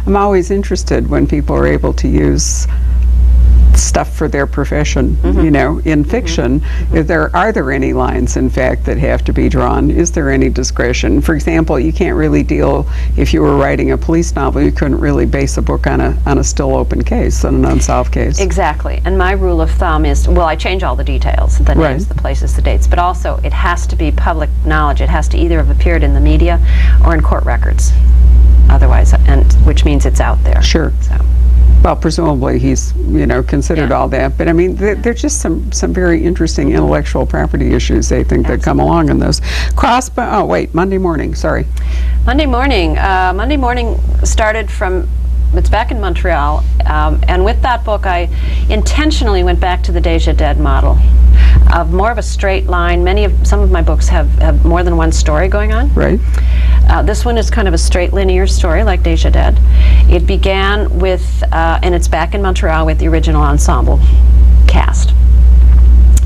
I'm always interested when people are able to use stuff for their profession, you know, in fiction. Are there any lines, in fact, that have to be drawn? Is there any discretion? For example, you can't really deal, if you were writing a police novel, you couldn't really base a book on a still open case, on an unsolved case. Exactly. And my rule of thumb is, well, I change all the details, the names, the places, the dates, but also it has to be public knowledge. It has to either have appeared in the media or in court records. Otherwise, and which means it's out there. Sure. So. Well, presumably he's, you know, considered all that. But I mean, there's just some very interesting intellectual property issues, I think, that come along in those. Oh, wait, Monday morning, sorry. Monday morning started from, it's back in Montreal, and with that book I intentionally went back to the Déjà Dead model of more of a straight line. Some of my books have more than one story going on. Right. This one is kind of a straight linear story like Déjà Dead. It began with, and it's back in Montreal with the original ensemble cast.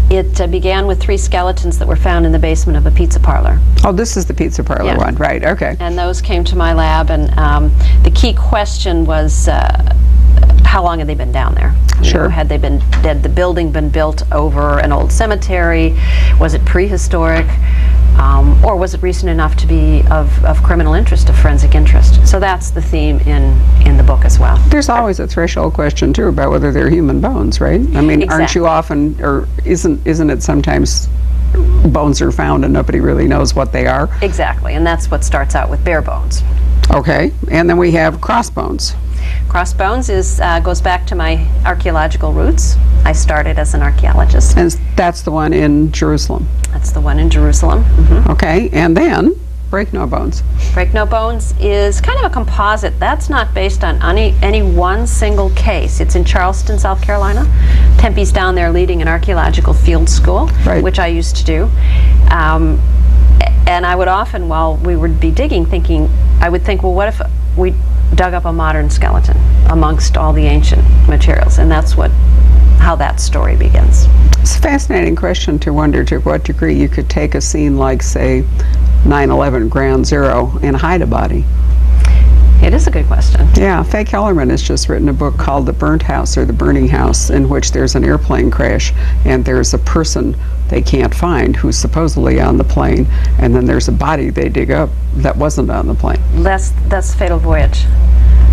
It began with 3 skeletons that were found in the basement of a pizza parlor. Oh, this is the pizza parlor one, right, okay. And those came to my lab, and the key question was, how long had they been down there? Sure. You know, had the building been built over an old cemetery? Was it prehistoric? Or was it recent enough to be of criminal interest, of forensic interest? So that's the theme in the book as well. There's always a threshold question, too, about whether they're human bones, right? I mean, aren't you often, or isn't it sometimes bones are found and nobody really knows what they are? Exactly, and that's what starts out with bare bones. Okay, and then we have crossbones. Crossbones goes back to my archaeological roots. I started as an archaeologist. And that's the one in Jerusalem. That's the one in Jerusalem. Okay, and then Break No Bones. Break No Bones is kind of a composite. That's not based on any one single case. It's in Charleston, South Carolina. Tempe's down there leading an archaeological field school, which I used to do. And I would often, while we would be digging, I would think, well, what if we dug up a modern skeleton amongst all the ancient materials? And that's how that story begins. It's a fascinating question to wonder to what degree you could take a scene like, say, 9/11 Ground Zero and hide a body. It is a good question. Yeah, Faye Kellerman has just written a book called The Burnt House, or The Burning House, in which there's an airplane crash and there's a person they can't find who's supposedly on the plane, and then there's a body they dig up that wasn't on the plane. That's Fatal Voyage.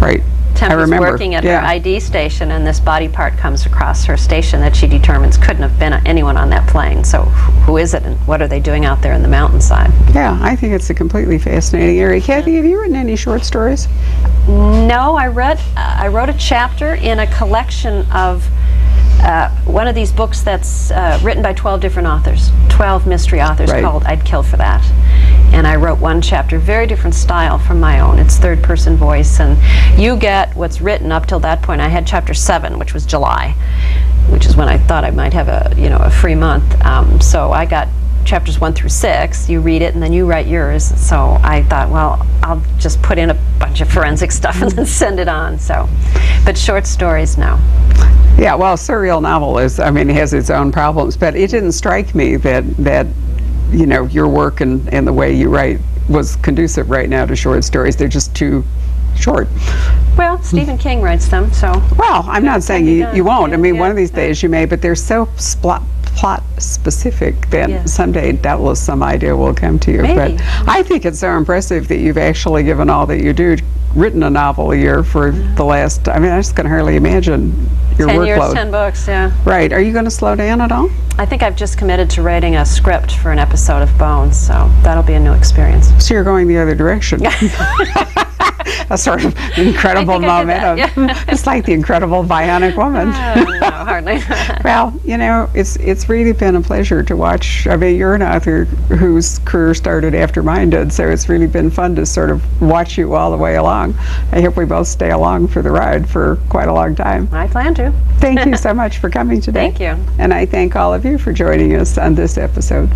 Right. Tempe's working at her ID station, and this body part comes across her station that she determines couldn't have been anyone on that plane. So who is it, and what are they doing out there in the mountainside? Yeah, I think it's a completely fascinating area. Kathy, have you written any short stories? No, I wrote a chapter in a collection of one of these books that's written by 12 different authors, 12 mystery authors, called I'd Kill for That. And I wrote one chapter, very different style from my own. It's third-person voice, and you get what's written up till that point. I had chapter 7, which was July, which is when I thought I might have a free month. So I got chapters 1 through 6. You read it, and then you write yours. So I thought, well, I'll just put in a bunch of forensic stuff and then send it on. So, but short stories, no. Yeah, well, serial novel has its own problems, but it didn't strike me that your work and the way you write was conducive right now to short stories. They're just too short. Well, Stephen King writes them, so. Well, I'm not saying you won't. I mean, one of these days you may, but they're so plot specific that someday doubtless some idea will come to you. Maybe. But I think it's so impressive that you've actually, given all that you do, written a novel a year for the last, I just can hardly imagine your 10 workload. 10 years, 10 books, yeah. Right. Are you going to slow down at all? I think I've just committed to writing a script for an episode of Bones, so that'll be a new experience. So you're going the other direction. A sort of incredible momentum. It's like the Incredible Bionic Woman. No, hardly. Well, it's really been a pleasure to watch. You're an author whose career started after mine did, so it's really been fun to sort of watch you all the way along. I hope we both stay along for the ride for quite a long time. I plan to. Thank you so much for coming today. Thank you. And I thank all of you for joining us on this episode.